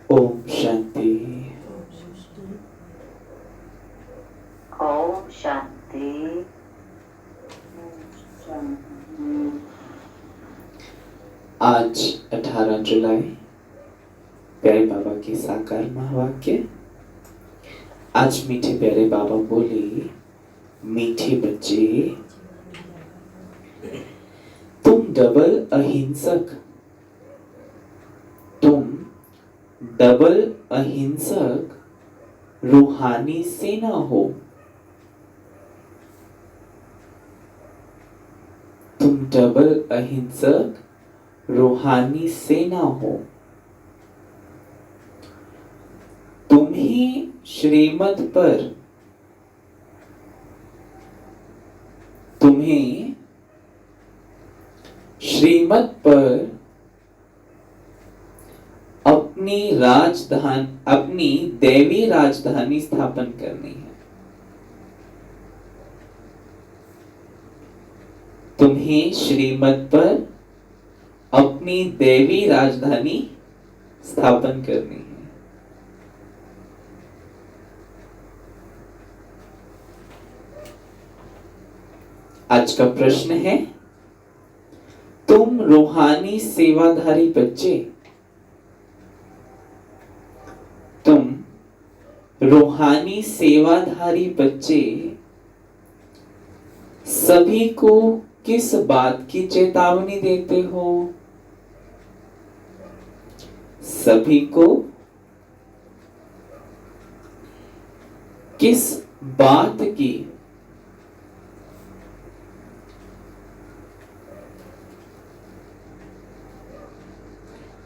ओम शांति। ओम शांति। आज 18 जुलाई प्यारे बाबा की साकार महावाक्य। आज मीठे प्यारे बाबा बोले, मीठे बच्चे तुम डबल अहिंसक, तुम डबल अहिंसक रूहानी सेना हो। तुम डबल अहिंसक रूहानी सेना हो। तुम्हें श्रीमत पर, तुम्हें श्रीमत पर अपनी राजधानी, अपनी दैवी राजधानी स्थापन करनी है। तुम्हें श्रीमत पर अपनी दैवी राजधानी स्थापन करनी है। आज का प्रश्न है, तुम रूहानी सेवाधारी बच्चे, तुम रूहानी सेवाधारी बच्चे सभी को किस बात की चेतावनी देते हो? सभी को किस बात की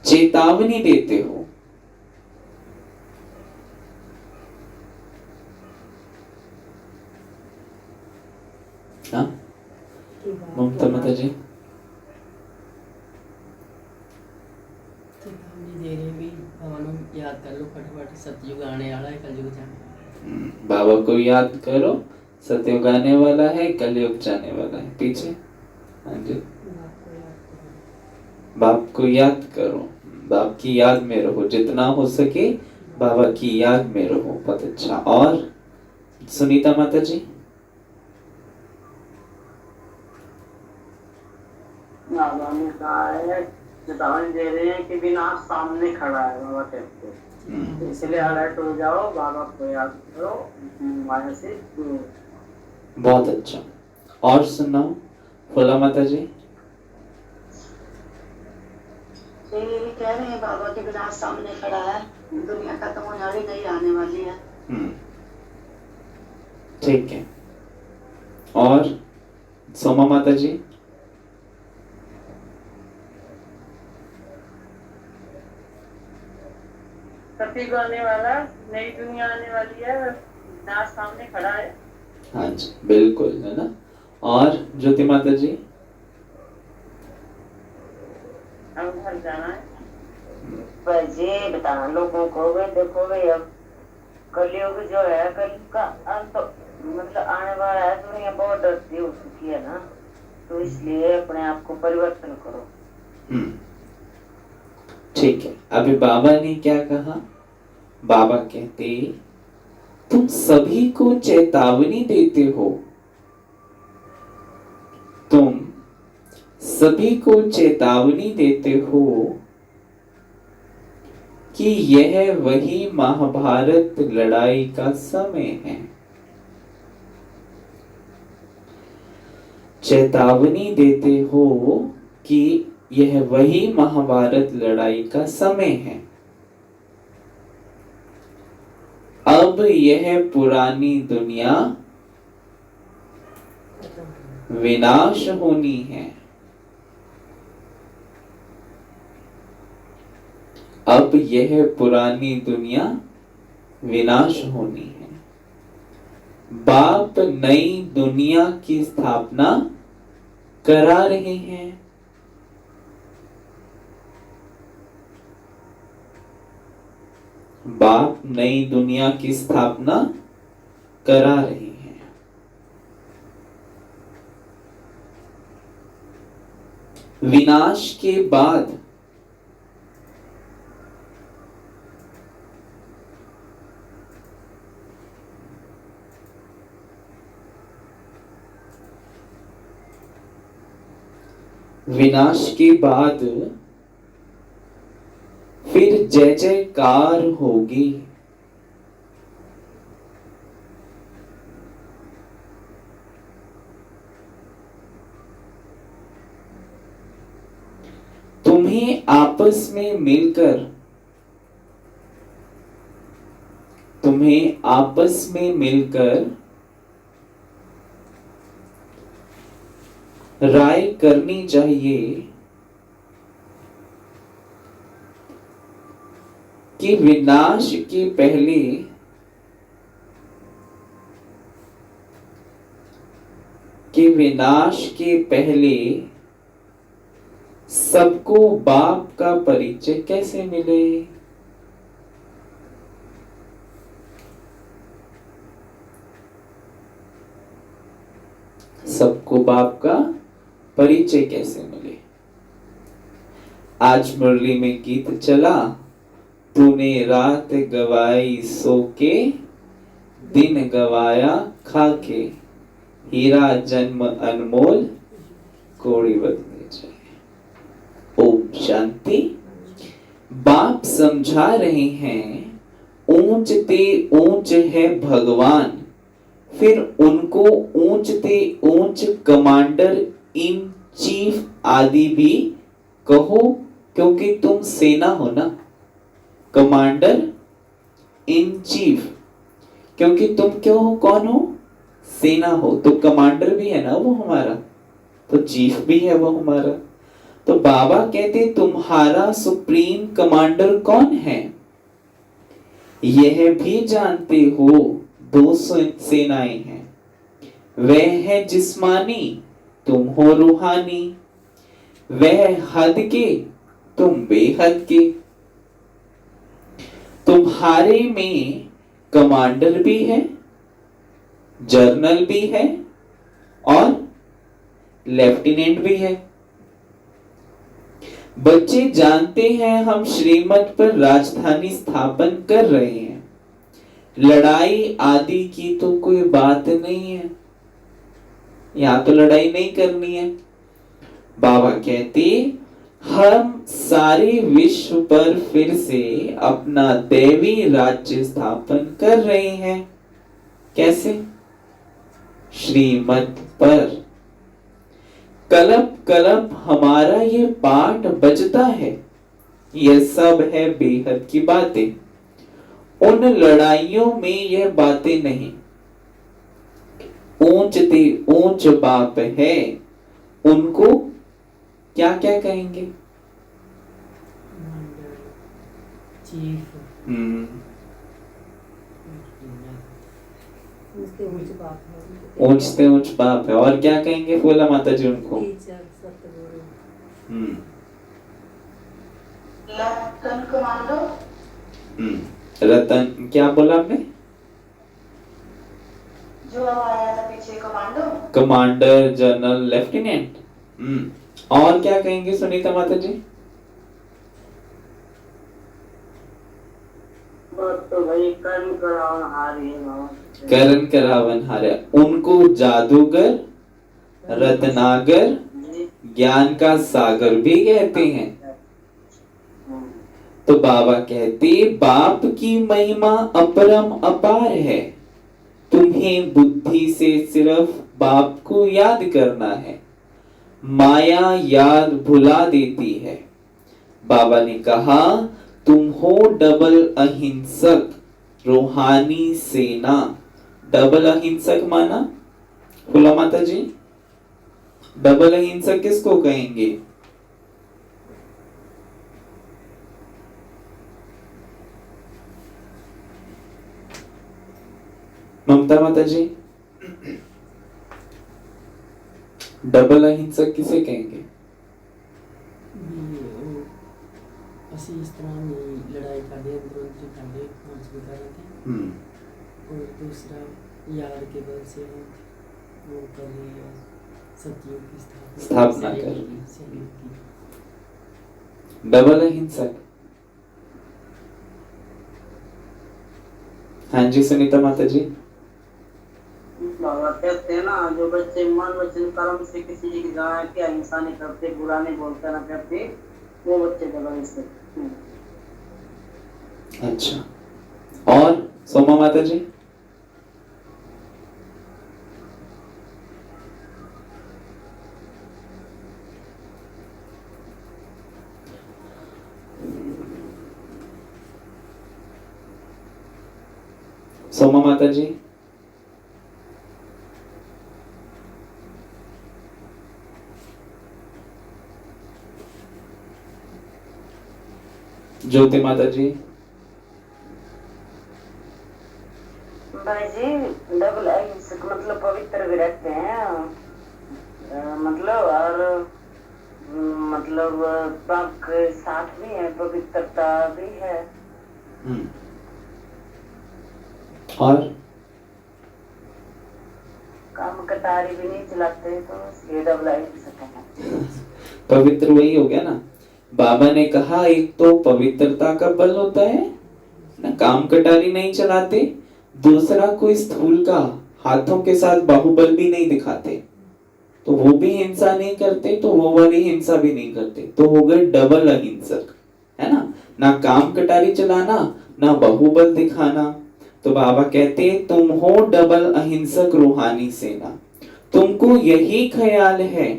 चेतावनी देते हो? हाँ, ममता माता जी। दे रहे भी भगवान याद कर लो, फटाफट सतयुग आने वाला है, कलयुग जाने। बाबा को याद करो, सतयुग आने वाला है, कलयुग जाने वाला है। पीछे, हाँ जी, बाप को याद करो, बाप की याद में रहो, जितना हो सके बाबा की याद में रहो। बहुत अच्छा। और सुनीता माता जी। बाबा ने कहा है, चेतावनी दे रहे हैं कि विनाश सामने खड़ा है, बाबा कहते हैं, तो इसलिए अलर्ट हो जाओ, बाबा को याद करो, माया से दूर। बहुत अच्छा। और सुनाओ फूला माता जी। ये कह रहे हैं बाबा के विनाश सामने खड़ा है, दुनिया खत्म होने वाली नहीं आने वाली है। ठीक है। और सोमा माता जी। सतयुग आने वाला, नई दुनिया आने वाली है, विनाश सामने खड़ा है। हाँ जी, बिल्कुल, है ना। और ज्योति माता जी। अब घर जाना है। बस ये बताना लोगों को, वे देखो वे अब कलयुग जो है, कलयुग का अंत मतलब आने वाला है, दुनिया बहुत डरती हो चुकी है ना, तो इसलिए अपने आप को परिवर्तन करो। ठीक है। अभी बाबा ने क्या कहा? बाबा कहते, तुम सभी को चेतावनी देते हो, तुम सभी को चेतावनी देते हो कि यह वही महाभारत लड़ाई का समय है। चेतावनी देते हो कि यह वही महाभारत लड़ाई का समय है। अब यह पुरानी दुनिया विनाश होनी है। अब यह पुरानी दुनिया विनाश होनी है। बाप नई दुनिया की स्थापना करा रहे हैं। बाप नई दुनिया की स्थापना करा रहे हैं। विनाश के बाद विनाश के बाद फिर जय जयकार होगी। तुम्हें आपस में मिलकर, तुम्हें आपस में मिलकर राय करनी चाहिए कि विनाश के पहले सबको बाप का परिचय कैसे मिले। सबको बाप का परिचय कैसे मिले। आज मुरली में गीत चला, तूने रात गवाई सो के, दिन गवाया खाके, हीरा जन्म अनमोल कोड़ी बदले जाए। ओम शांति। बाप समझा रहे हैं ऊंच ते ऊंच है भगवान, फिर उनको ऊंच ते ऊंच कमांडर इन चीफ आदि भी कहो, क्योंकि तुम सेना हो ना। कमांडर इन चीफ, क्योंकि तुम क्यों हो, कौन हो, सेना हो। तो कमांडर भी है ना वो हमारा, तो चीफ भी है वो हमारा। तो बाबा कहते तुम्हारा सुप्रीम कमांडर कौन है, यह भी जानते हो। दो सेनाएं हैं, वह है जिस्मानी, तुम हो रूहानी। वह हद के, तुम बेहद के। तुम्हारे में कमांडर भी है, जर्नल भी है और लेफ्टिनेंट भी है। बच्चे जानते हैं हम श्रीमत पर राजधानी स्थापन कर रहे हैं, लड़ाई आदि की तो कोई बात नहीं है, यहां तो लड़ाई नहीं करनी है। बाबा कहते हम सारे विश्व पर फिर से अपना दैवी राज्य स्थापन कर रहे हैं। कैसे, श्रीमत पर। कलप कलप हमारा ये पाठ बजता है, यह सब है बेहद की बातें। उन लड़ाइयों में यह बातें नहीं। ऊंच ते ऊंच बाप है, उनको क्या क्या कहेंगे, चीफ, ऊंच से ऊंच बाप है। और क्या कहेंगे फूला माता जी उनको, रतन कमांडो। रतन, क्या बोला आपने, जो आया था पीछे कमांडो, कमांडर, जनरल, लेफ्टिनेंट। और क्या कहेंगे सुनीता माता जी, तो भाई कर्म करावन हारी, करण करावन हारे। उनको जादूगर, रत्नागर, ज्ञान का सागर भी कहते हैं। तो बाबा कहते बाप की महिमा अपरम अपार है, तुम्हें बुद्धि से सिर्फ बाप को याद करना है, माया याद भुला देती है। बाबा ने कहा तुम हो डबल अहिंसक, रूहानी सेना। डबल अहिंसक माना फुला माता जी, डबल अहिंसक किसको कहेंगे, ममता माता जी, डबल अहिंसक किसे कहेंगे। ਅਸੀਂ ਇਸ ਤਰ੍ਹਾਂ ਦੀ ਲੜਾਈ ਕਰਦੇ ਅੰਦਰੋਂ ਅੰਦਰ ਕਰਦੇ ਮਾਨਸ ਵਿਕਾਰ थे और दूसरा याद के बल से वो कर रही है सतयुग की स्थापना कर रही है। डबल अहिंसक। हाँ जी सुनीता माता जी। बाबा कहते हैं ना, जो बच्चे मन वचन कर्म से किसी की जाए क्या हिंसा नहीं करते, बुरा नहीं बोलते ना करते, वो बच्चे गलत से। अच्छा, और सोमा माता जी? सोमा माता जी? ज्योति माता जी? भाई जी डबल अहिंसक मतलब पवित्र भी रहते हैं, मतलब और मतलब बाप के साथ भी है, पवित्रता भी है। और काम कटारी भी नहीं चलाते, तो इसलिए डबल अहिंसक है। पवित्र वही हो गया ना। बाबा ने कहा एक तो पवित्रता का बल होता है ना, काम कटारी नहीं चलाते, दूसरा कोई स्थूल का हाथों के साथ बाहुबल भी नहीं दिखाते, तो वो भी हिंसा नहीं करते, तो वो वाली हिंसा भी नहीं करते, तो हो गए डबल अहिंसक, है ना। ना काम कटारी चलाना, ना बाहुबल दिखाना। तो बाबा कहते तुम हो डबल अहिंसक रूहानी सेना। तुमको यही ख्याल है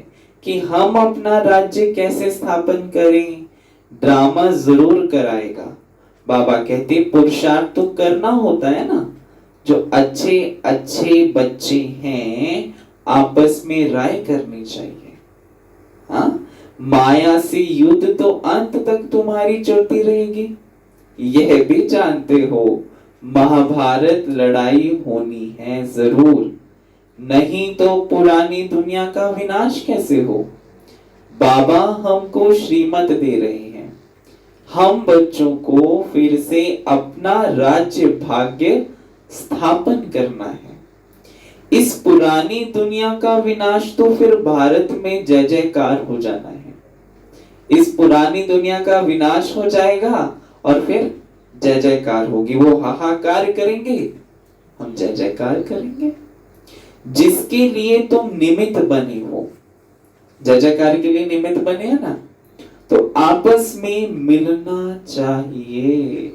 कि हम अपना राज्य कैसे स्थापन करें, ड्रामा जरूर कराएगा। बाबा कहते पुरुषार्थ तो करना होता है ना। जो अच्छे अच्छे बच्चे हैं आपस में राय करनी चाहिए। हाँ, माया से युद्ध तो अंत तक तुम्हारी चलती रहेगी, यह भी जानते हो। महाभारत लड़ाई होनी है जरूर, नहीं तो पुरानी दुनिया का विनाश कैसे हो। बाबा हमको श्रीमत दे रहे हैं, हम बच्चों को फिर से अपना राज्य भाग्य स्थापन करना है। इस पुरानी दुनिया का विनाश तो फिर भारत में जय जयकार हो जाना है। इस पुरानी दुनिया का विनाश हो जाएगा और फिर जय जयकार होगी। वो हाहाकार करेंगे, हम जय जयकार करेंगे। जिसके लिए तुम निमित्त बने हो, जय जयकार के लिए निमित्त बने हैं ना, तो आपस में मिलना चाहिए।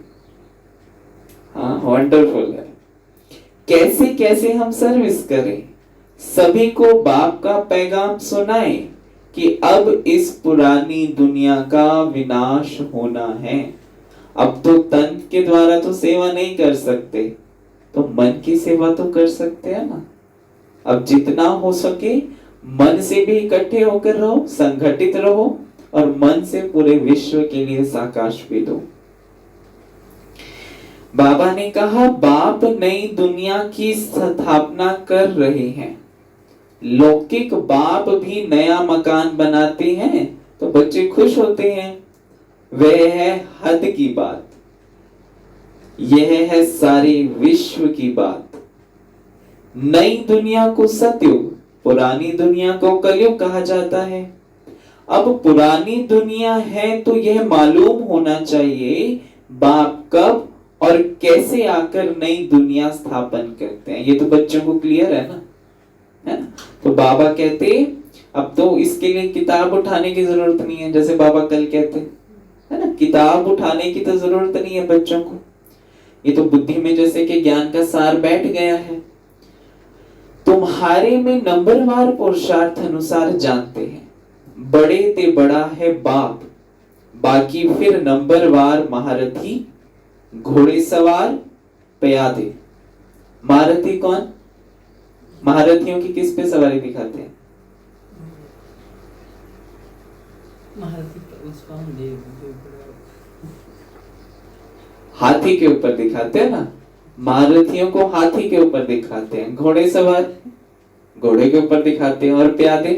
हाँ, वंडरफुल है। कैसे कैसे हम सर्विस करें, सभी को बाप का पैगाम सुनाए कि अब इस पुरानी दुनिया का विनाश होना है। अब तो तन के द्वारा तो सेवा नहीं कर सकते, तो मन की सेवा तो कर सकते हैं ना। अब जितना हो सके मन से भी इकट्ठे होकर रहो, संगठित रहो और मन से पूरे विश्व के लिए साकाश भी दो। बाबा ने कहा बाप नई दुनिया की स्थापना कर रहे हैं। लौकिक बाप भी नया मकान बनाते हैं तो बच्चे खुश होते हैं, वह है हद की बात। यह है सारे विश्व की बात। नई दुनिया को सतयुग, पुरानी दुनिया को कलयुग कहा जाता है। अब पुरानी दुनिया है तो यह मालूम होना चाहिए बाप कब और कैसे आकर नई दुनिया स्थापन करते हैं। ये तो बच्चों को क्लियर है ना, है ना। तो बाबा कहते अब तो इसके लिए किताब उठाने की जरूरत नहीं है, जैसे बाबा कल कहते है ना, किताब उठाने की तो जरूरत नहीं है बच्चों को। ये तो बुद्धि में जैसे कि ज्ञान का सार बैठ गया है। तुम्हारे में नंबरवार पुरुषार्थ अनुसार जानते हैं, बड़े ते बड़ा है बाप, बाकी फिर नंबरवार महारथी, घोड़ेसवार, प्यादे। महारथी कौन? महारथियों की किस पे सवारी दिखाते हैं? हाथी के ऊपर दिखाते हैं ना। महारथियों को हाथी के ऊपर दिखाते हैं, घोड़ेसवार घोड़े के ऊपर दिखाते हैं, और प्यादे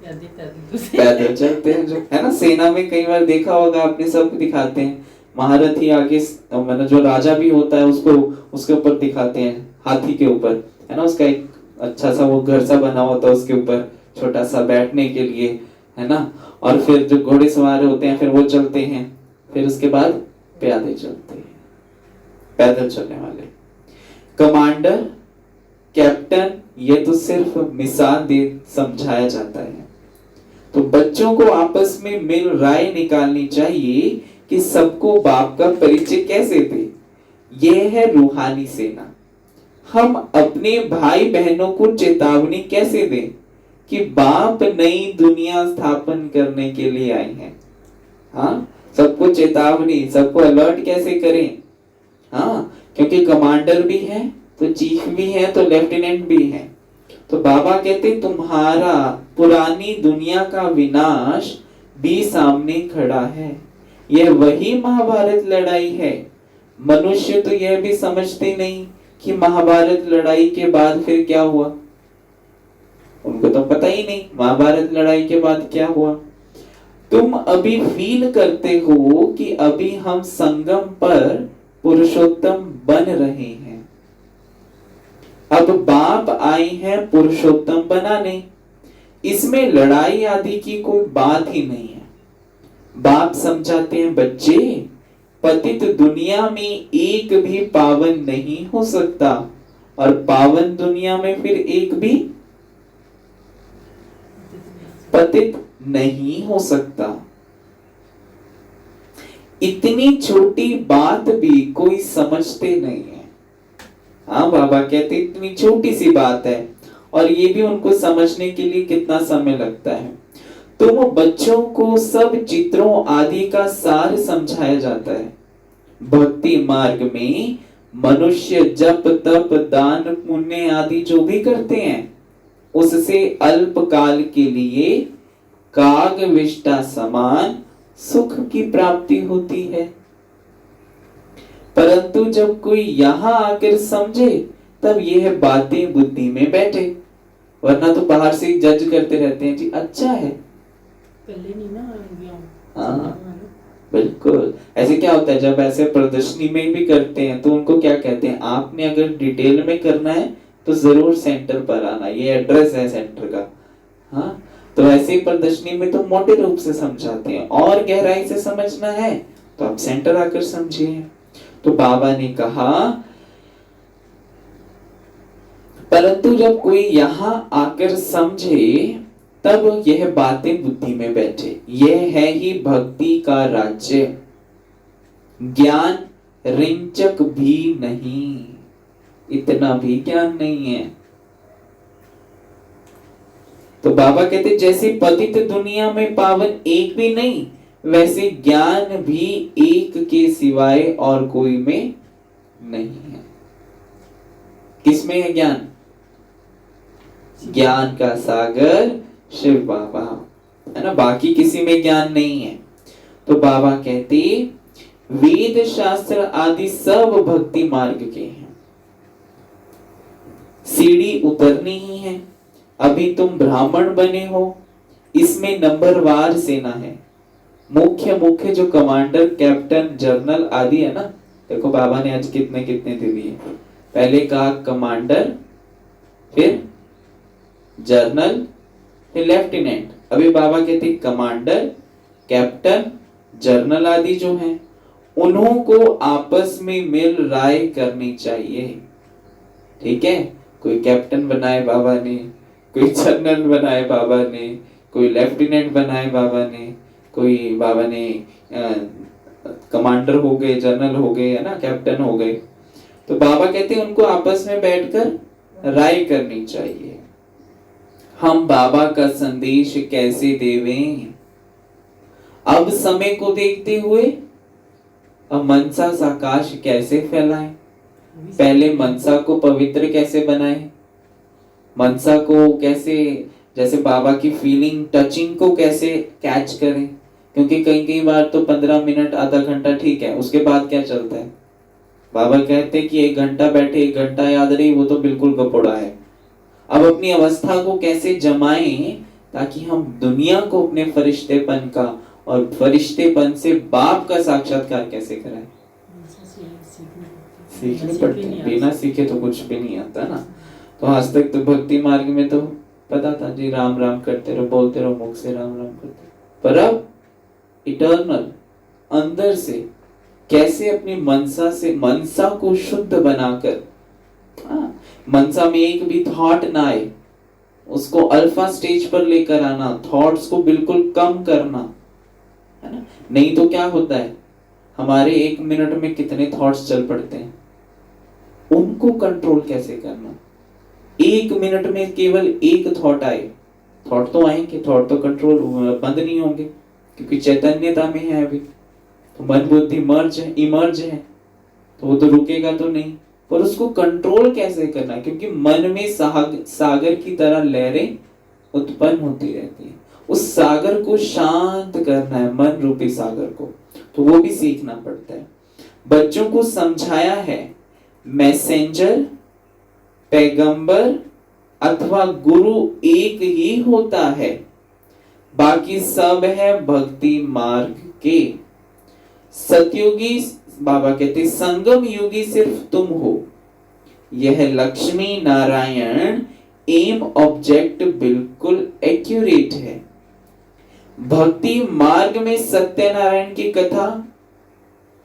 पैदल चलते हैं, जो है ना। सेना में कई बार देखा होगा आपने, सब दिखाते हैं। महारथी आगे मतलब जो राजा भी होता है उसको उसके ऊपर दिखाते हैं, हाथी के ऊपर, है ना। उसका एक अच्छा सा वो घर सा बना होता है, उसके ऊपर छोटा सा बैठने के लिए, है ना। और फिर जो घोड़े सवार होते हैं फिर वो चलते हैं, फिर उसके बाद प्यादे चलते हैं, पैदल चलने वाले। कमांडर कैप्टन, ये तो सिर्फ मिसाल दे समझाया जाता है। तो बच्चों को आपस में मिल राय निकालनी चाहिए कि सबको बाप का परिचय कैसे दे। यह है रूहानी सेना। हम अपने भाई बहनों को चेतावनी कैसे दें कि बाप नई दुनिया स्थापन करने के लिए आए हैं। हाँ, सबको चेतावनी, सबको अलर्ट कैसे करें। हाँ, क्योंकि कमांडर भी है तो चीफ भी है तो लेफ्टिनेंट भी है। तो बाबा कहते तुम्हारा पुरानी दुनिया का विनाश भी सामने खड़ा है। यह वही महाभारत लड़ाई है। मनुष्य तो यह भी समझते नहीं कि महाभारत लड़ाई के बाद फिर क्या हुआ। उनको तो पता ही नहीं महाभारत लड़ाई के बाद क्या हुआ। तुम अभी फील करते हो कि अभी हम संगम पर पुरुषोत्तम बन रहे हैं। अब बाप आए हैं पुरुषोत्तम बनाने। इसमें लड़ाई आदि की कोई बात ही नहीं है। बाप समझाते हैं बच्चे, पतित दुनिया में एक भी पावन नहीं हो सकता और पावन दुनिया में फिर एक भी पतित नहीं हो सकता। इतनी छोटी बात भी कोई समझते नहीं है। हाँ, बाबा कहते इतनी छोटी सी बात है और ये भी उनको समझने के लिए कितना समय लगता है। तो बच्चों को सब चित्रों आदि का सार समझाया जाता है। भक्ति मार्ग में मनुष्य जप तप दान पुण्य आदि जो भी करते हैं उससे अल्प काल के लिए काग विष्टा समान सुख की प्राप्ति होती है। परंतु जब कोई यहाँ आकर समझे तब यह बातें बुद्धि में बैठे, वरना तो बाहर से जज करते रहते हैं जी अच्छा है। पहले नहीं ना गया। हाँ बिल्कुल। ऐसे क्या होता है जब ऐसे प्रदर्शनी में भी करते हैं तो उनको क्या कहते हैं, आपने अगर डिटेल में करना है तो जरूर सेंटर पर आना, ये एड्रेस है सेंटर का। हाँ, तो ऐसे प्रदर्शनी में तो मोटे रूप से समझाते हैं और गहराई से समझना है तो आप सेंटर आकर समझिए। तो बाबा ने कहा परंतु जब कोई यहाँ आकर समझे तब यह बातें बुद्धि में बैठे। यह है ही भक्ति का राज्य। ज्ञान रिंचक भी नहीं, इतना भी ज्ञान नहीं है। तो बाबा कहते जैसे पतित दुनिया में पावन एक भी नहीं, वैसे ज्ञान भी एक के सिवाय और कोई में नहीं है। किसमें है ज्ञान? ज्ञान का सागर शिव बाबा है ना, बाकी किसी में ज्ञान नहीं है। तो बाबा कहते वेद शास्त्र आदि सब भक्ति मार्ग के हैं, सीढ़ी उतरनी ही है। अभी तुम ब्राह्मण बने हो, इसमें नंबरवार सेना है। मुख्य मुख्य जो कमांडर कैप्टन जनरल आदि है ना, देखो बाबा ने आज कितने कितने दे दिए। पहले कहा कमांडर, फिर जनरल, फिर लेफ्टिनेंट। अभी बाबा कहते कमांडर कैप्टन जनरल आदि जो हैं उन्हों को आपस में मिल राय करनी चाहिए। ठीक है, कोई कैप्टन बनाए बाबा ने, कोई जनरल बनाए बाबा ने, कोई लेफ्टिनेंट बनाए बाबा ने, कोई बाबा ने कमांडर हो गए, जनरल हो गए, है ना, कैप्टन हो गए। तो बाबा कहते हैं उनको आपस में बैठकर राय करनी चाहिए। हम बाबा का संदेश कैसे देवें? अब समय को देखते हुए अब मनसा साकाश कैसे फैलाएं? पहले मनसा को पवित्र कैसे बनाएं? मनसा को कैसे, जैसे बाबा की फीलिंग टचिंग को कैसे कैच करें? क्योंकि कई बार तो 15 मिनट आधा घंटा ठीक है, उसके बाद क्या चलता है? बाबा कहते हैं कि 1 घंटा बैठे 1 घंटा याद रही, वो तो बिल्कुल कपोड़ा है। अब अपनी अवस्था को कैसे जमाएं ताकि हम दुनिया को अपने फरिश्तेपन का और फरिश्तेपन से बाप का साक्षात्कार कैसे कराएं? सीखने पड़ते हैं, बिना सीखे तो कुछ भी नहीं आता ना। तो आज तक तो भक्ति मार्ग में तो पता था जी राम राम करते रहो, बोलते रहो मुख से राम राम करते, पर अब इटर्नल अंदर से कैसे अपनी मनसा से मनसा को शुद्ध बनाकर, मनसा में एक भी थॉट ना आए, उसको अल्फा स्टेज पर लेकर आना, थॉट्स को बिल्कुल कम करना, है ना। नहीं तो क्या होता है, हमारे 1 मिनट में कितने थॉट्स चल पड़ते हैं, उनको कंट्रोल कैसे करना। 1 मिनट में केवल एक थॉट आए, थॉट तो आएंगे, थॉट तो कंट्रोल बंद नहीं होंगे, क्योंकि चैतन्यता में है अभी, तो मन बुद्धि इमर्ज है, तो वो तो रुकेगा तो नहीं। पर उसको कंट्रोल कैसे करना, क्योंकि मन में सागर की तरह लहरें उत्पन्न होती रहती है, उस सागर को शांत करना है, मन रूपी सागर को, तो वो भी सीखना पड़ता है। बच्चों को समझाया है मैसेंजर, पैगंबर अथवा गुरु एक ही होता है, बाकी सब है भक्ति मार्ग के। सतयुगी बाबा कहते संगम युगी सिर्फ तुम हो, यह लक्ष्मी नारायण एम ऑब्जेक्ट बिल्कुल एक्यूरेट है। भक्ति मार्ग में सत्यनारायण की कथा,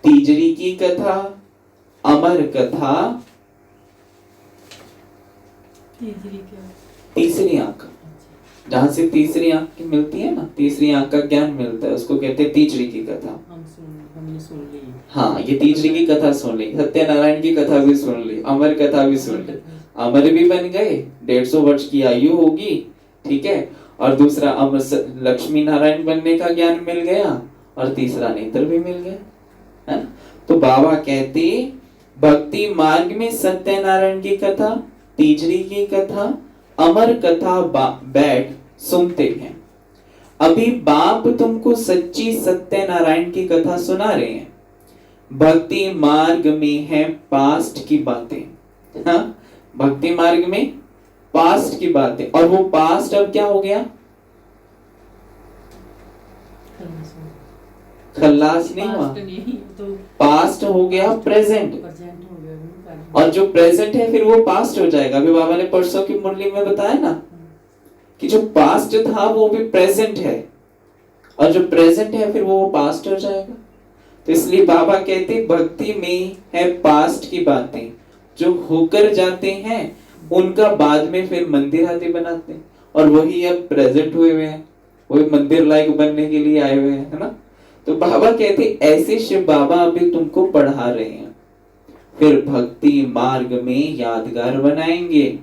तीजरी की कथा, अमर कथा, तीसरी आंख, जहां से तीसरी आंख की मिलती है ना, तीसरी आंख का ज्ञान मिलता है, उसको कहते हैं तीजरी की कथा। हमने सुन ली। हाँ, ये तीजरी की कथा सुन ली, सत्यनारायण की कथा भी सुन ली, अमर कथा भी सुन ली, अमर भी बन गए, 150 वर्ष की आयु होगी, ठीक है। और दूसरा अमर लक्ष्मी नारायण बनने का ज्ञान मिल गया, और तीसरा नेत्र भी मिल गया, है ना। तो बाबा कहते भक्ति मार्ग में सत्यनारायण की कथा, तीजरी की कथा, अमर कथा बैठ सुनते हैं। अभी बाप तुमको सच्ची सत्यनारायण की कथा सुना रहे हैं। भक्ति मार्ग में है पास्ट की बातें, हाँ, भक्ति मार्ग में पास्ट की बातें, और वो पास्ट अब क्या हो गया, खल्लास नहीं हुआ, पास्ट हो गया प्रेजेंट, और जो प्रेजेंट है फिर वो पास्ट हो जाएगा। अभी बाबा ने परसों की मुरली में बताया ना कि जो पास्ट था वो भी प्रेजेंट है, और जो प्रेजेंट है फिर वो पास्ट हो जाएगा। तो इसलिए बाबा कहते भक्ति में है पास्ट की बातें, जो होकर जाते हैं उनका बाद में फिर मंदिर आदि बनाते हैं, और वही अब प्रेजेंट हुए हुए हैं, वही मंदिर लायक बनने के लिए आए हुए हैं, है ना। तो बाबा कहते ऐसे शिव बाबा अभी तुमको पढ़ा रहे हैं, फिर भक्ति मार्ग में यादगार बनाएंगे।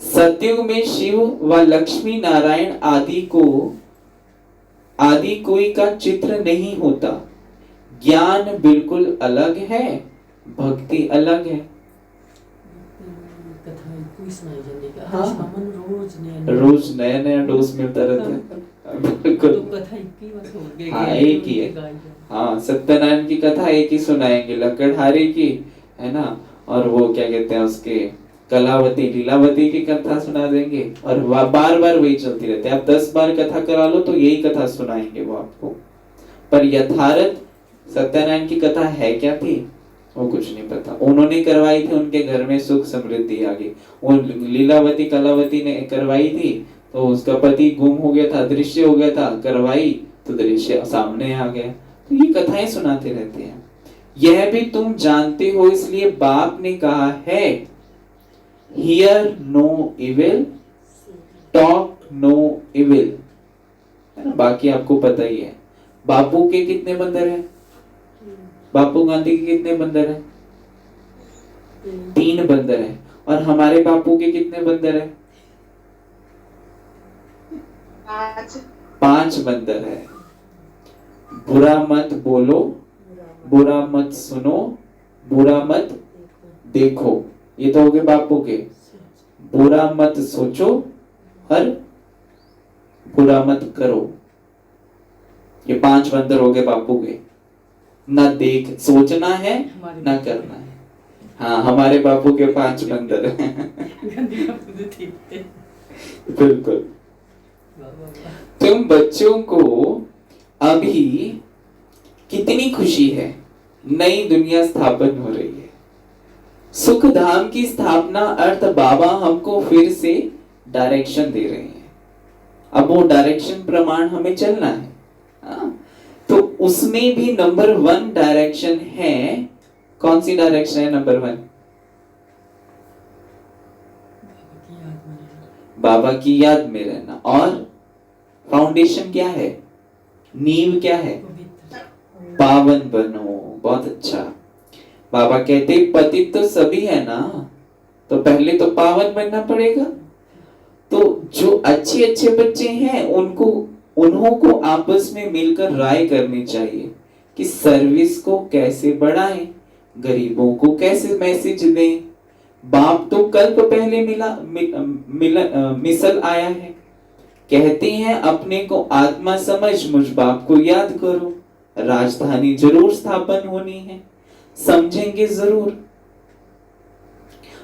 सतयुग में शिव व लक्ष्मी नारायण आदि कोई का चित्र नहीं होता, ज्ञान बिल्कुल अलग है, भक्ति अलग है। हाँ, रोज नया नया डोज मिलता रहता है, बिल्कुल। हाँ, एक ही है, हाँ, सत्यनारायण की कथा एक ही सुनाएंगे, लकड़हारे की, है ना, और वो क्या कहते हैं उसके कलावती लीलावती की कथा सुना देंगे, और बार बार वही चलती रहती है। आप 10 बार कथा करा लो तो यही कथा सुनाएंगे वो आपको, पर यथार्थ सत्यनारायण की कथा है क्या थी वो कुछ नहीं पता। उन्होंने करवाई थी, उनके घर में सुख समृद्धि आ गई। वो लीलावती कलावती ने करवाई थी, तो उसका पति गुम हो गया था, अदृश्य हो गया था, करवाई तो दृश्य सामने आ गया। तो ये कथाएं सुनाते रहते हैं। यह भी तुम जानते हो, इसलिए बाप ने कहा है hear no evil, talk no evil, है ना। बाकी आपको पता ही है। बापू के कितने बंदर हैं, बापू गांधी के कितने बंदर हैं, 3 बंदर हैं। और हमारे बापू के कितने बंदर हैं, 5 बंदर है। बुरा मत बोलो, बुरा मत सुनो, बुरा मत देखो, ये तो हो गए बापू के। बुरा मत सोचो और बुरा मत करो, ये 5 बंदर हो गए बापू के। ना देख सोचना है ना करना है। हाँ, हमारे बापू के 5 बंदर हैं। बिल्कुल। तुम बच्चों को अभी कितनी खुशी है, नई दुनिया स्थापन हो रही है। सुख धाम की स्थापना अर्थ बाबा हमको फिर से डायरेक्शन दे रहे हैं। अब वो डायरेक्शन प्रमाण हमें चलना है। तो उसमें भी नंबर 1 डायरेक्शन है। कौन सी डायरेक्शन है नंबर 1? बाबा की याद में रहना। और फाउंडेशन क्या है, नींव क्या है, पावन बनो। बहुत अच्छा। बाबा कहते पतित तो सभी है ना, तो पहले तो पावन बनना पड़ेगा। तो जो अच्छे अच्छे बच्चे हैं उन्हों को आपस में मिलकर राय करनी चाहिए कि सर्विस को कैसे बढ़ाएं, गरीबों को कैसे मैसेज दें। बाप तो कल्प पहले मिसल आया है, कहते हैं अपने को आत्मा समझ मुझ बाप को याद करो, राजधानी जरूर स्थापन होनी है, समझेंगे जरूर।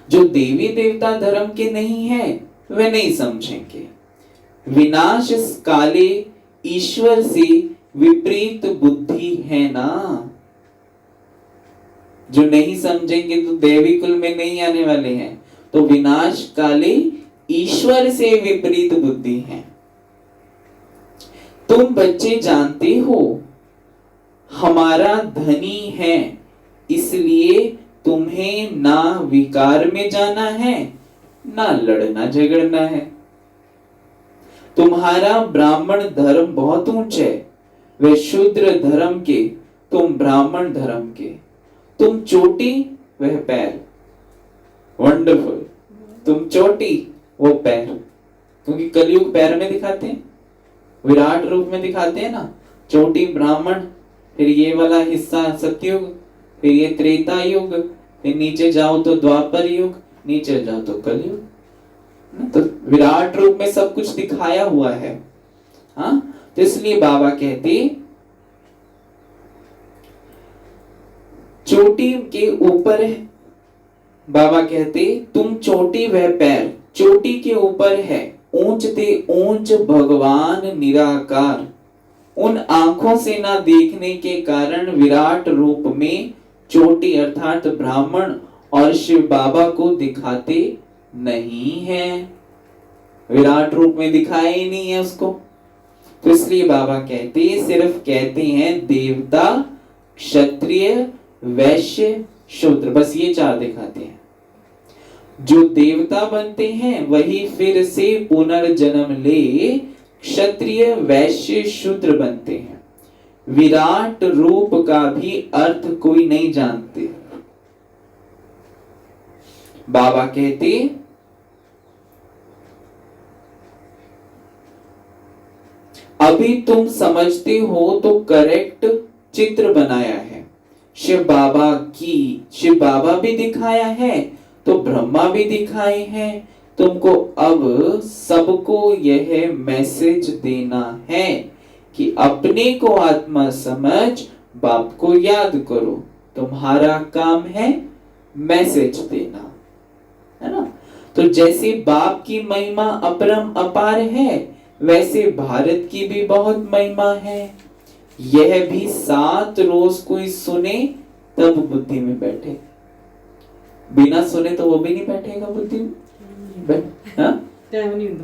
जो देवी देवता धर्म के नहीं है वे नहीं समझेंगे। विनाश काले ईश्वर से विपरीत बुद्धि है ना, जो नहीं समझेंगे तो देवी कुल में नहीं आने वाले हैं। तो विनाश काले ईश्वर से विपरीत बुद्धि है। तुम बच्चे जानते हो हमारा धनी है, इसलिए तुम्हें ना विकार में जाना है ना लड़ना झगड़ना है। तुम्हारा ब्राह्मण धर्म बहुत ऊंचा है, वे शूद्र धर्म के, तुम ब्राह्मण धर्म के। तुम चोटी वह पैर, वंडरफुल। तुम चोटी वो पैर, क्योंकि कलयुग पैर में दिखाते हैं, विराट रूप में दिखाते हैं ना। चोटी ब्राह्मण, फिर ये वाला हिस्सा सतयुग, फिर ये त्रेता युग, फिर नीचे जाओ तो द्वापर युग, नीचे जाओ तो कलयुग। तो विराट रूप में सब कुछ दिखाया हुआ है। हाँ, तो इसलिए बाबा कहते चोटी के ऊपर है। बाबा कहते तुम चोटी वह पैर, चोटी के ऊपर है ऊंचते ऊंच भगवान निराकार। उन आंखों से ना देखने के कारण विराट रूप में चोटी अर्थात ब्राह्मण और शिव बाबा को दिखाते नहीं है, विराट रूप में दिखाया ही नहीं है उसको। तो इसलिए बाबा कहते सिर्फ कहते हैं देवता, क्षत्रिय, वैश्य, शूद्र, बस ये चार दिखाते हैं। जो देवता बनते हैं वही फिर से पुनर्जन्म ले क्षत्रिय, वैश्य, शूद्र बनते हैं। विराट रूप का भी अर्थ कोई नहीं जानते। बाबा कहते अभी तुम समझते हो तो करेक्ट चित्र बनाया है। शिव बाबा भी दिखाया है तो ब्रह्मा भी दिखाए हैं। तुमको अब सबको यह मैसेज देना है कि अपने को आत्मा समझ, बाप को याद करो। तुम्हारा काम है मैसेज देना, है ना। तो जैसे बाप की महिमा अपरम अपार है, वैसे भारत की भी बहुत महिमा है। यह भी 7 रोज कोई सुने तब बुद्धि में बैठे, बिना सुने तो वो भी नहीं बैठेगा बुद्धि में।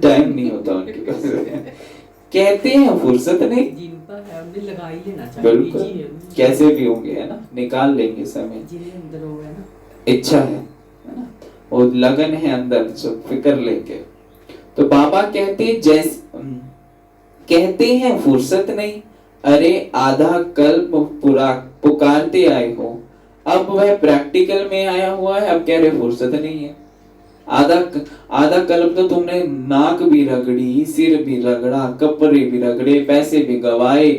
टाइम नहीं होता उनके पास। कहते हैं फुर्सत नहीं, लगा ही लेना चाहिए। बिल्कुल, कैसे भी होंगे, है ना, निकाल लेंगे समय। अंदर हो है ना, इच्छा है ना, वो लगन है अंदर, जो फिक्र लेंगे। तो बाबा कहते हैं फुर्सत नहीं। अरे आधा कल्प पूरा पुकारते आए हो, अब वह प्रैक्टिकल में आया हुआ है, अब कह रहे फुर्सत नहीं है। आधा कल्प तो तुमने नाक भी रगड़ी, सिर भी रगड़ा, कपड़े भी रगड़े, पैसे भी गवाए,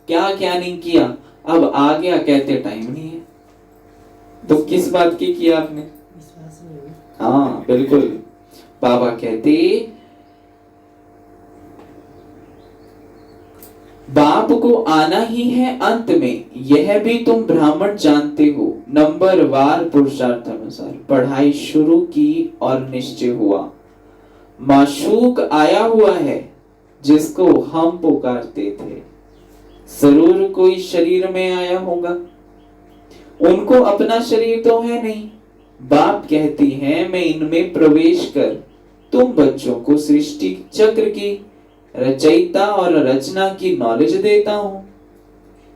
क्या क्या नहीं किया। अब आ गया कहते टाइम नहीं है। तो किस बात की किया आपने? हाँ बिल्कुल। बाबा कहते बाप को आना ही है अंत में, यह भी तुम ब्राह्मण जानते हो। नंबर वार पुरुषार्थ अनुसार पढ़ाई शुरू की और निश्चय हुआ। माशूक आया हुआ है जिसको हम पुकारते थे, जरूर कोई शरीर में आया होगा। उनको अपना शरीर तो है नहीं। बाप कहती है मैं इनमें प्रवेश कर तुम बच्चों को सृष्टि चक्र की रचयिता और रचना की नॉलेज देता हूं,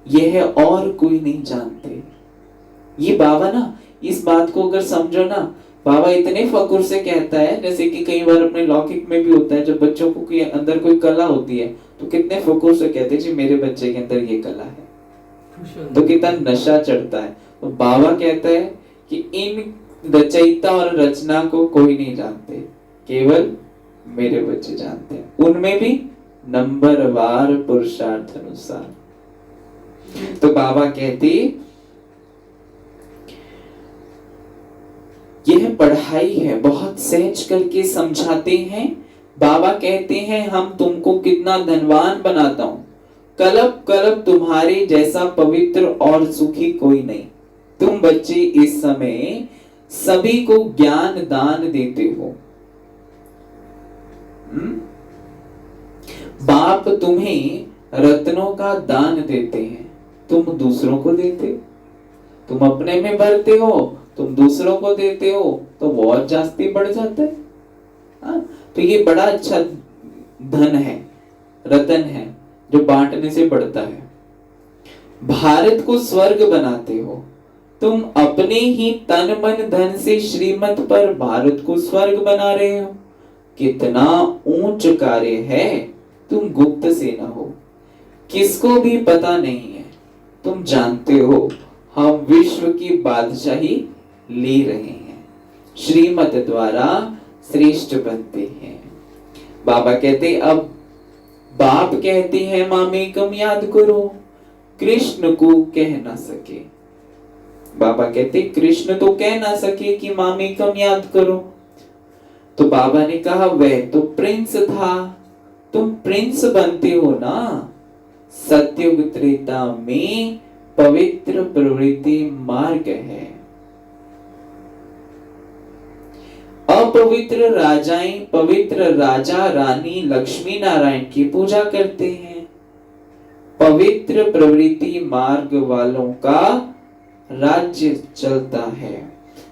यह और कोई नहीं जानते। ये बाबा ना, इस बात को अगर समझो ना बाबा इतने फकुर से कहता है, जैसे कि कई बार अपने लौकिक में भी होता है, जब बच्चों को के अंदर कोई कला होती है तो कितने फकुर से कहते हैं जी मेरे बच्चे के अंदर ये कला है, तो कितना नशा चढ़ता है। तो बाबा कहता है कि इन रचयिता और रचना को कोई नहीं जानते, केवल मेरे बच्चे जानते हैं, उनमें भी नंबरवार पुरुषार्थ अनुसार। तो बाबा कहते यह पढ़ाई है, बहुत सहज करके समझाते हैं। बाबा कहते हैं हम तुमको कितना धनवान बनाता हूं, कलप कलप तुम्हारे जैसा पवित्र और सुखी कोई नहीं। तुम बच्चे इस समय सभी को ज्ञान दान देते हो। बाप तुम्हें रत्नों का दान देते हैं, तुम दूसरों को देते हो। तुम अपने में भरते हो, तुम दूसरों को देते हो, तो बहुत जास्ती बढ़ जाता है। तो ये बड़ा अच्छा धन है, रतन है, जो बांटने से बढ़ता है। भारत को स्वर्ग बनाते हो, तुम अपने ही तन मन धन से श्रीमत पर भारत को स्वर्ग बना रहे हो। कितना ऊंच कार्य है, तुम गुप्त से न हो, किसको भी पता नहीं है। तुम जानते हो हम विश्व की बादशाही ले रहे हैं, श्रीमत द्वारा श्रेष्ठ बनते हैं। बाबा कहते अब बाप कहते हैं मामेकम याद करो, कृष्ण को कह ना सके। बाबा कहते कृष्ण तो कह ना सके कि मामेकम याद करो। तो बाबा ने कहा वह तो प्रिंस था, तुम प्रिंस बनते हो ना। सत्युग त्रेता में पवित्र प्रवृत्ति मार्ग है। अपवित्र राजाएं पवित्र राजा रानी लक्ष्मी नारायण की पूजा करते हैं। पवित्र प्रवृत्ति मार्ग वालों का राज्य चलता है।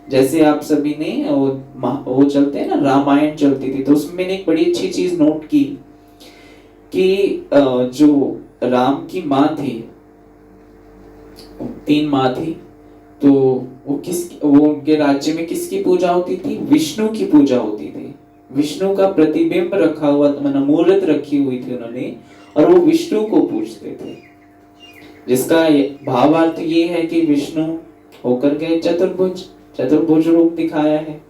जैसे आप सभी ने वो चलते हैं ना, रामायण चलती थी, तो उसमें मैंने एक बड़ी अच्छी चीज नोट की कि जो राम की माँ थी, 3 माँ थी, तो वो उनके राज्य में किसकी पूजा होती थी? विष्णु की पूजा होती थी। विष्णु का प्रतिबिंब रखा हुआ, मतलब मूर्त रखी हुई थी उन्होंने, और वो विष्णु को पूजते थे, जिसका भावार्थ ये है कि विष्णु होकर के चतुर्भुज रूप दिखाया है।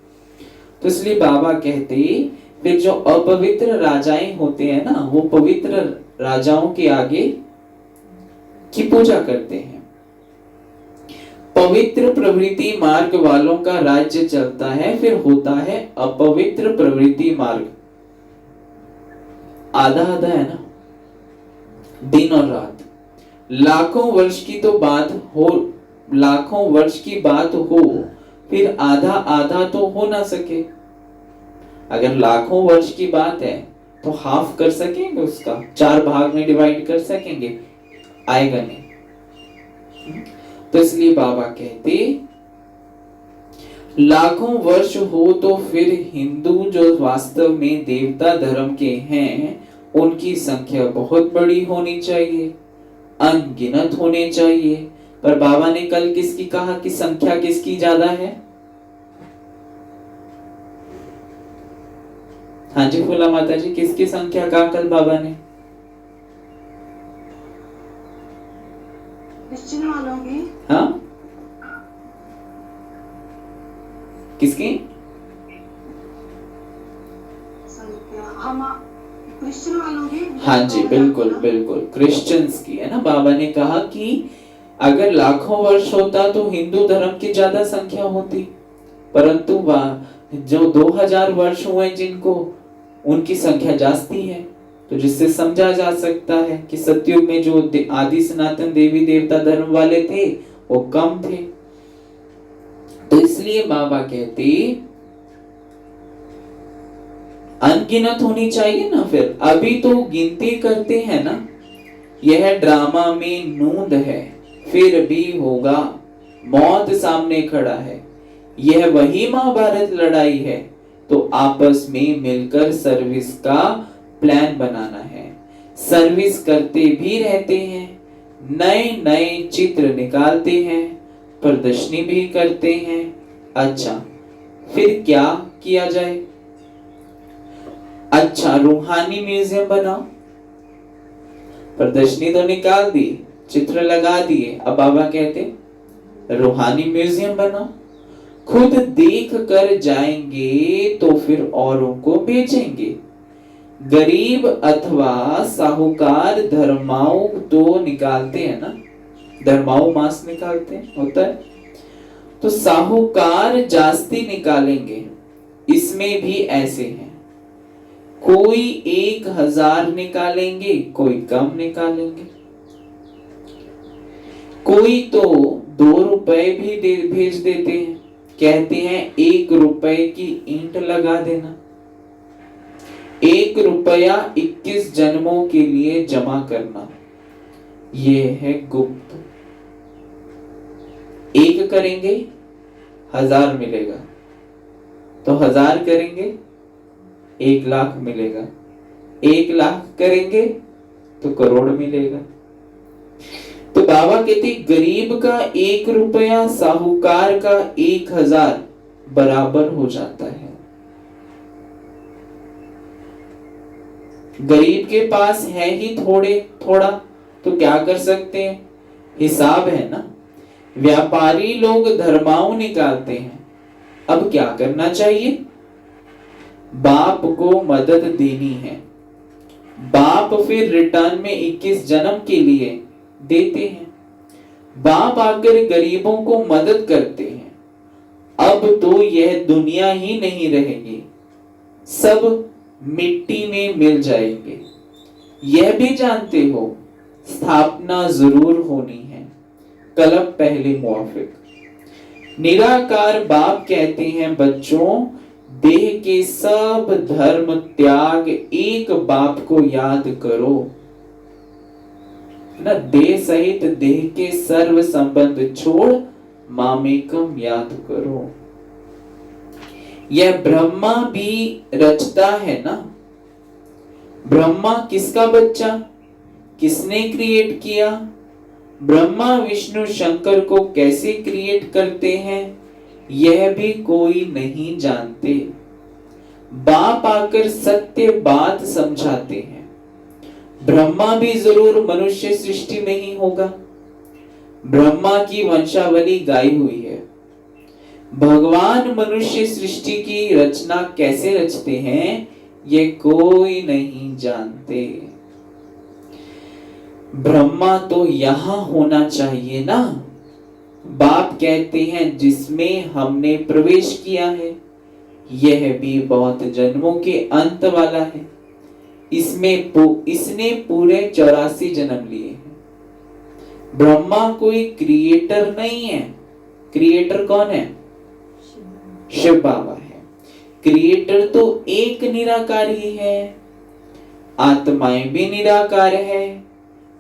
तो इसलिए बाबा कहते फिर जो अपवित्र राजाएं होते हैं ना, वो पवित्र राजाओं के आगे की पूजा करते हैं। पवित्र प्रवृत्ति मार्ग वालों का राज्य चलता है। फिर होता है अपवित्र प्रवृत्ति मार्ग, आधा आधा है ना, दिन और रात। लाखों वर्ष की तो बात हो, लाखों वर्ष की बात हो, फिर आधा आधा तो हो ना सके। अगर लाखों वर्ष की बात है तो हाफ कर सकेंगे, उसका 4 भाग में डिवाइड कर सकेंगे? आएगा नहीं। तो इसलिए बाबा कहते लाखों वर्ष हो तो फिर हिंदू जो वास्तव में देवता धर्म के हैं, उनकी संख्या बहुत बड़ी होनी चाहिए, अनगिनत होने चाहिए। पर बाबा ने कल किसकी कहा कि संख्या किसकी ज्यादा है? हाँ जी फूला माता जी, किसकी संख्या कहा कल बाबा ने? क्रिश्चियन वालों की। हाँ, किसकी संख्या? हम क्रिश्चियन वालों की। हाँ जी बिल्कुल बिल्कुल, क्रिश्चियंस की है ना। बाबा ने कहा कि अगर लाखों वर्ष होता तो हिंदू धर्म की ज्यादा संख्या होती, परंतु जो 2000 वर्ष हुए जिनको, उनकी संख्या जास्ती है। तो जिससे समझा जा सकता है कि सतयुग में जो आदि सनातन देवी देवता धर्म वाले थे वो कम थे। तो इसलिए बाबा कहते अनगिनत होनी चाहिए ना। फिर अभी तो गिनती करते हैं ना, यह ड्रामा में नूंद है, फिर भी होगा, मौत सामने खड़ा है, यह वही महाभारत लड़ाई है। तो आपस में मिलकर सर्विस का प्लान बनाना है। सर्विस करते भी रहते हैं, नए नए चित्र निकालते हैं, प्रदर्शनी भी करते हैं। अच्छा, फिर क्या किया जाए? अच्छा, रूहानी म्यूजियम बनाओ। प्रदर्शनी तो निकाल दी, चित्र लगा दिए, अब बाबा कहते रूहानी म्यूजियम बनाओ। खुद देख कर जाएंगे तो फिर औरों को बेचेंगे। गरीब अथवा साहूकार धर्माऊ तो निकालते हैं ना, धर्माऊ मांस निकालते हैं, होता है, तो साहूकार जास्ती निकालेंगे। इसमें भी ऐसे हैं, कोई 1000 निकालेंगे, कोई कम निकालेंगे, कोई तो 2 रुपए भी भेज देते हैं, कहते हैं 1 रुपए की ईंट लगा देना। 1 रुपया 21 जन्मों के लिए जमा करना, ये है गुप्त। 1 करेंगे 1000 मिलेगा, तो 1000 करेंगे 1 लाख मिलेगा, 1 लाख करेंगे तो करोड़ मिलेगा। तो बाबा कहते गरीब का 1 रुपया साहूकार का 1000 बराबर हो जाता है। गरीब के पास है ही थोड़ा, तो क्या कर सकते हैं, हिसाब है ना। व्यापारी लोग धर्माऊ निकालते हैं, अब क्या करना चाहिए, बाप को मदद देनी है। बाप फिर रिटर्न में 21 जन्म के लिए देते हैं। बाप आकर गरीबों को मदद करते हैं। अब तो यह दुनिया ही नहीं रहेगी, सब मिट्टी में मिल जाएंगे। यह भी जानते हो स्थापना जरूर होनी है, कलप पहले मुआफिक। निराकार बाप कहते हैं बच्चों, देह के सब धर्म त्याग एक बाप को याद करो ना। देह सहित देह के सर्व संबंध छोड़ मामेकम याद करो। यह ब्रह्मा भी रचता है ना। ब्रह्मा किसका बच्चा, किसने क्रिएट किया? ब्रह्मा विष्णु शंकर को कैसे क्रिएट करते हैं यह भी कोई नहीं जानते। बाप आकर सत्य बात समझाते हैं। ब्रह्मा भी जरूर मनुष्य सृष्टि में ही होगा। ब्रह्मा की वंशावली गाई हुई है। भगवान मनुष्य सृष्टि की रचना कैसे रचते हैं ये कोई नहीं जानते। ब्रह्मा तो यहां होना चाहिए ना। बाप कहते हैं जिसमें हमने प्रवेश किया है यह भी बहुत जन्मों के अंत वाला है। इसने पूरे 84 जन्म लिए हैं। ब्रह्मा कोई क्रिएटर नहीं है। क्रिएटर कौन है? शिव बाबा है। क्रिएटर तो एक निराकार ही है। आत्माएं भी निराकार है।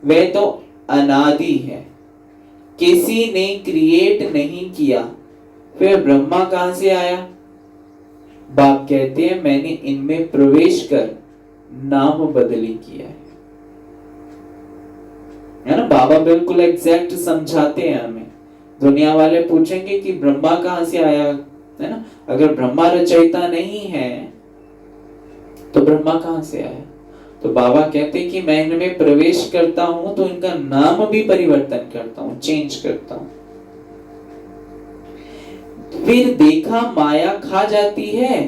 वह तो अनादि है, किसी ने क्रिएट नहीं किया। फिर ब्रह्मा कहां से आया? बाप कहते हैं मैंने इनमें प्रवेश कर नाम बदली किया है ना। बाबा बिल्कुल एग्जैक्ट समझाते हैं हमें। दुनिया वाले पूछेंगे कि ब्रह्मा कहां से आया, है ना। अगर ब्रह्मा रचयिता नहीं है तो ब्रह्मा कहां से आया? तो बाबा कहते हैं कि मैं इनमें प्रवेश करता हूं तो इनका नाम भी परिवर्तन करता हूं, चेंज करता हूं। फिर देखा माया खा जाती है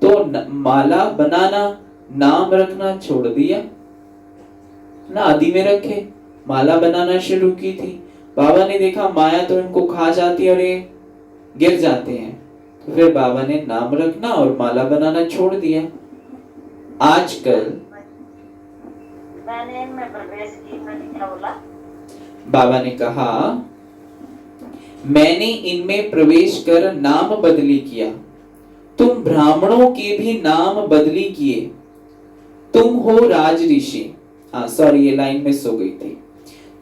तो माला बनाना, नाम रखना छोड़ दिया ना। आदि में रखे, माला बनाना शुरू की थी। बाबा ने देखा माया तो इनको खा जाती है और ये गिर जाते हैं, तो फिर बाबा ने नाम रखना और माला बनाना छोड़ दिया। आजकल मैंने इनमें प्रवेश की, मैंने क्या बोला? बाबा ने कहा मैंने इनमें प्रवेश कर नाम बदली किया। तुम ब्राह्मणों के भी नाम बदली किए। तुम हो राज ऋषि। सॉरी, ये लाइन मिस हो गई थी।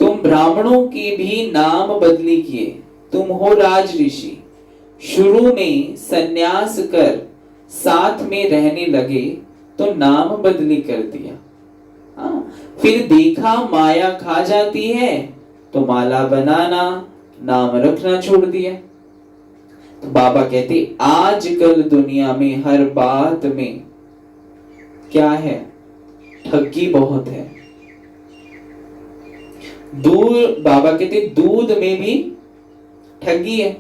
तुम ब्राह्मणों के भी नाम बदली किए। तुम हो राज ऋषि। शुरू में सन्यास कर साथ में रहने लगे तो नाम बदली कर दिया। फिर देखा माया खा जाती है तो माला बनाना, नाम रखना छोड़ दिया। तो बाबा कहते आजकल दुनिया में हर बात में क्या है, ठगी बहुत है। दूध, बाबा कहते दूध में भी ठगी है,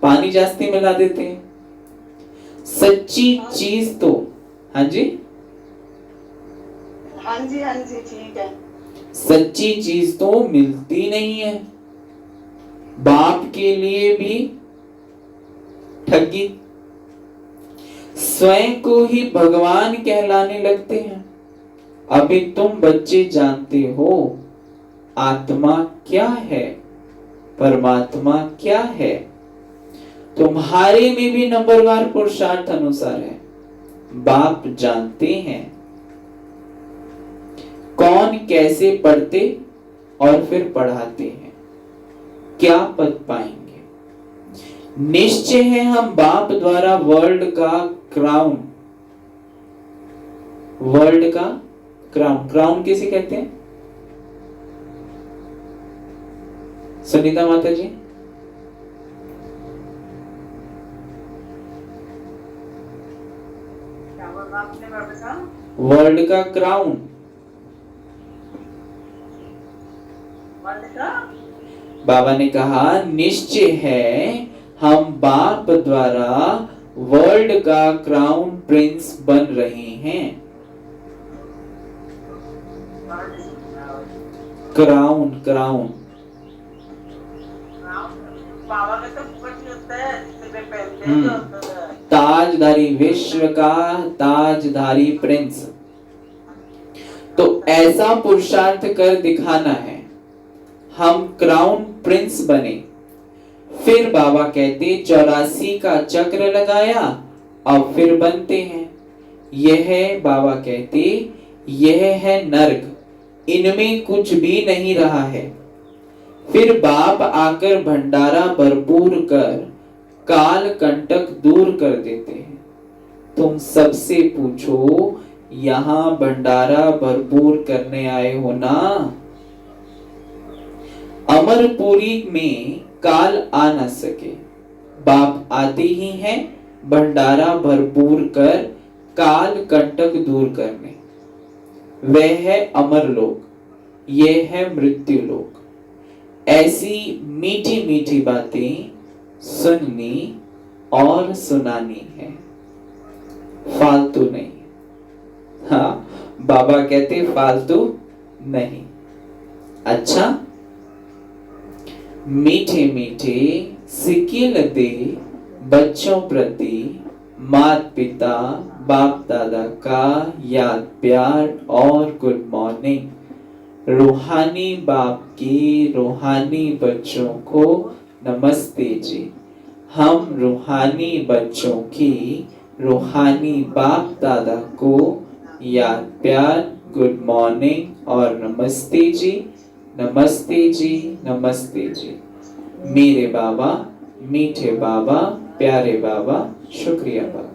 पानी जास्ती मिला देते हैं। सच्ची चीज तो, हाँ जी हाँ जी ठीक है। सच्ची चीज तो मिलती नहीं है। बाप के लिए भी ठगी, स्वयं को ही भगवान कहलाने लगते हैं। अभी तुम बच्चे जानते हो आत्मा क्या है, परमात्मा क्या है। तुम्हारे में भी नंबरवार पुरुषार्थ अनुसार है। बाप जानते हैं कौन कैसे पढ़ते और फिर पढ़ाते हैं, क्या पद पाएंगे। निश्चय है हम बाप द्वारा वर्ल्ड का क्राउन, वर्ल्ड का क्राउन, क्राउन किसे कहते हैं सुनीता माता जी? क्या बोला आपने बाबा साहब? वर्ल्ड का क्राउन, वर्ल्ड का? बाबा ने कहा निश्चय है हम बाप द्वारा वर्ल्ड का क्राउन प्रिंस बन रहे हैं। क्राउन, क्राउन बाबा का तो कुछ होता है जिससे पहनते हैं जो होता है। ताजधारी, विश्व का ताजधारी प्रिंस। तो ऐसा पुरुषार्थ कर दिखाना है हम क्राउन प्रिंस बने। फिर बाबा कहते 84 का चक्र लगाया, अब फिर बनते हैं। यह बाबा कहते यह है नर्क, इनमें कुछ भी नहीं रहा है। फिर बाप आकर भंडारा भरपूर कर काल कंटक दूर कर देते हैं। तुम सबसे पूछो यहां भंडारा भरपूर करने आए हो ना? अमरपुरी में काल आ न सके, बाप आते ही हैं भंडारा भरपूर कर काल कंटक दूर करने। वह है अमरलोक, यह है मृत्यु लोक। ऐसी मीठी मीठी बातें सुननी और सुनानी है, फालतू नहीं। हाँ, बाबा कहते फालतू नहीं। अच्छा, मीठे मीठे सिकिल दे बच्चों प्रति माता पिता बाप दादा का याद प्यार और गुड मॉर्निंग। रूहानी बाप की रूहानी बच्चों को नमस्ते जी। हम रूहानी बच्चों की रूहानी बाप दादा को याद प्यार गुड मॉर्निंग और नमस्ते जी, नमस्ते जी, नमस्ते जी। मेरे बाबा, मीठे बाबा, प्यारे बाबा, शुक्रिया बाबा।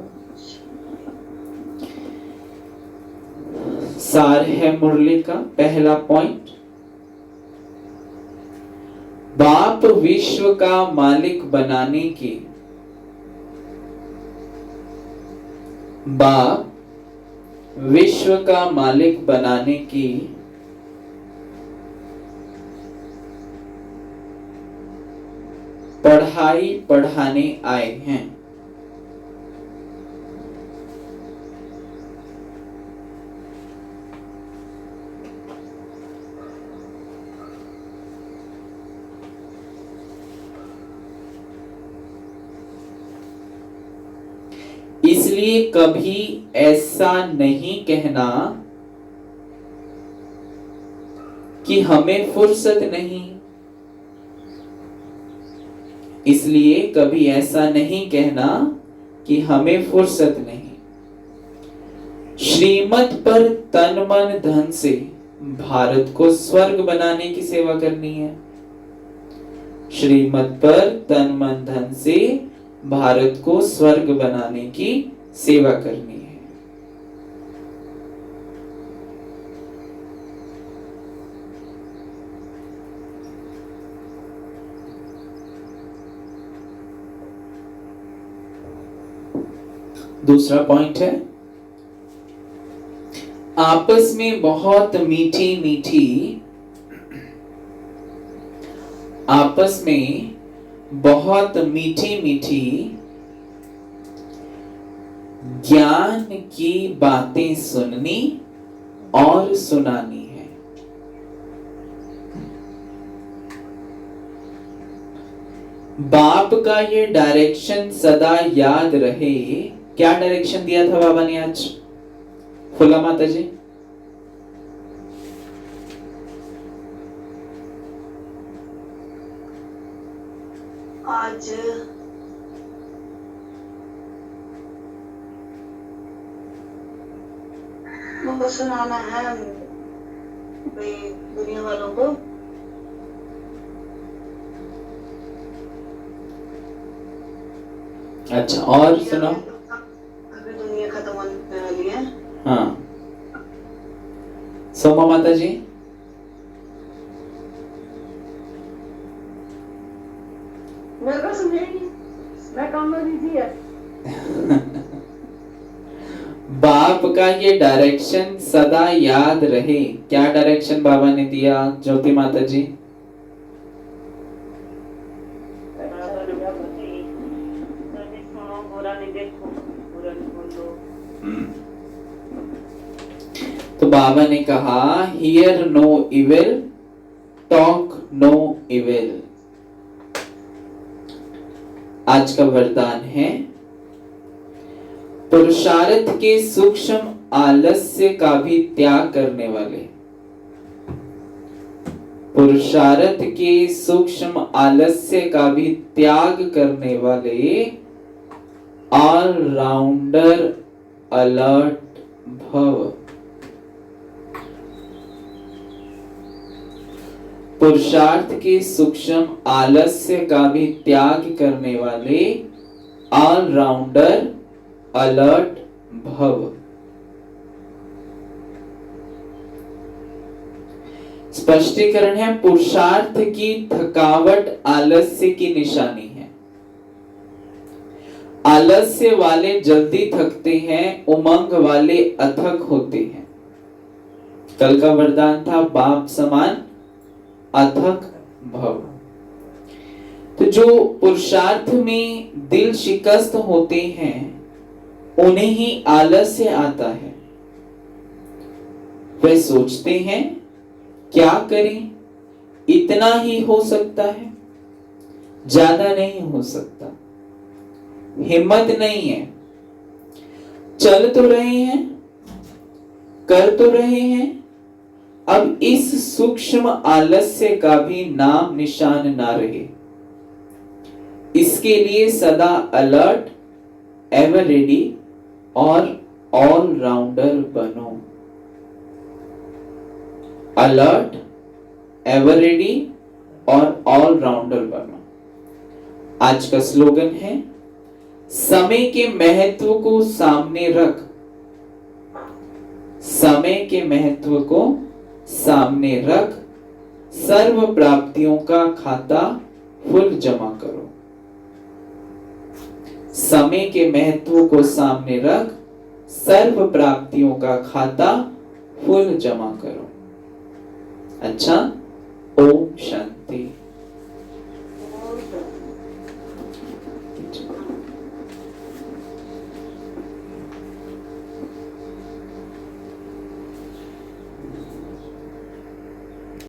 सार है मुरली का पहला पॉइंट, बाप विश्व का मालिक बनाने की, बाप विश्व का मालिक बनाने की पढ़ाई पढ़ाने आए हैं। इसलिए कभी ऐसा नहीं कहना कि हमें फुर्सत नहीं। इसलिए कभी ऐसा नहीं कहना कि हमें फुर्सत नहीं। श्रीमत पर तन मन धन से भारत को स्वर्ग बनाने की सेवा करनी है। श्रीमत पर तन मन धन से भारत को स्वर्ग बनाने की सेवा करनी है। दूसरा पॉइंट है, आपस में बहुत मीठी मीठी, आपस में बहुत मीठी मीठी ज्ञान की बातें सुननी और सुनानी है। बाप का ये डायरेक्शन सदा याद रहे। क्या डायरेक्शन दिया था बाबा ने आज? फुला माता जी, आज वो सुनाना है भाई दुनिया वालों को। अच्छा, और सुनाओ। अभी दुनिया खत्म होने वाली है। हाँ, सोमा माता जी। मेरे को सुनिए नहीं, मैं काम में बिजी है। बाप का ये डायरेक्शन सदा याद रहे। क्या डायरेक्शन बाबा ने दिया ज्योति माता जी? सुनो, बुरा नहीं देखो, बुरा नहीं बोलो। तो बाबा ने कहा, hear no evil, talk no evil. आज का वरदान है, पुरुषार्थ के सूक्ष्म आलस्य का भी त्याग करने वाले, पुरुषार्थ के सूक्ष्म आलस्य का भी त्याग करने वाले ऑलराउंडर अलर्ट भव। पुरुषार्थ के सूक्ष्म आलस्य का भी त्याग करने वाले ऑलराउंडर अलर्ट भव। स्पष्टीकरण है, पुरुषार्थ की थकावट आलस्य की निशानी है। आलस्य वाले जल्दी थकते हैं, उमंग वाले अथक होते हैं। कल का वरदान था, बाप समान अथक भव। तो जो पुरुषार्थ में दिल शिकस्त होते हैं, उन्हें ही आलस्य आता है। वे सोचते हैं, क्या करें, इतना ही हो सकता है, ज्यादा नहीं हो सकता, हिम्मत नहीं है। चल तो रहे हैं, कर तो रहे हैं, अब इस सूक्ष्म आलस्य का भी नाम निशान ना रहे। इसके लिए सदा अलर्ट, एवर रेडी और ऑलराउंडर बनो। अलर्ट, एवर रेडी और ऑलराउंडर बनो। आज का स्लोगन है, समय के महत्व को सामने रख, समय के महत्व को सामने रख, सर्व प्राप्तियों का खाता फुल जमा करो। समय के महत्व को सामने रख, सर्व प्राप्तियों का खाता फुल जमा करो। अच्छा, ओम शांति।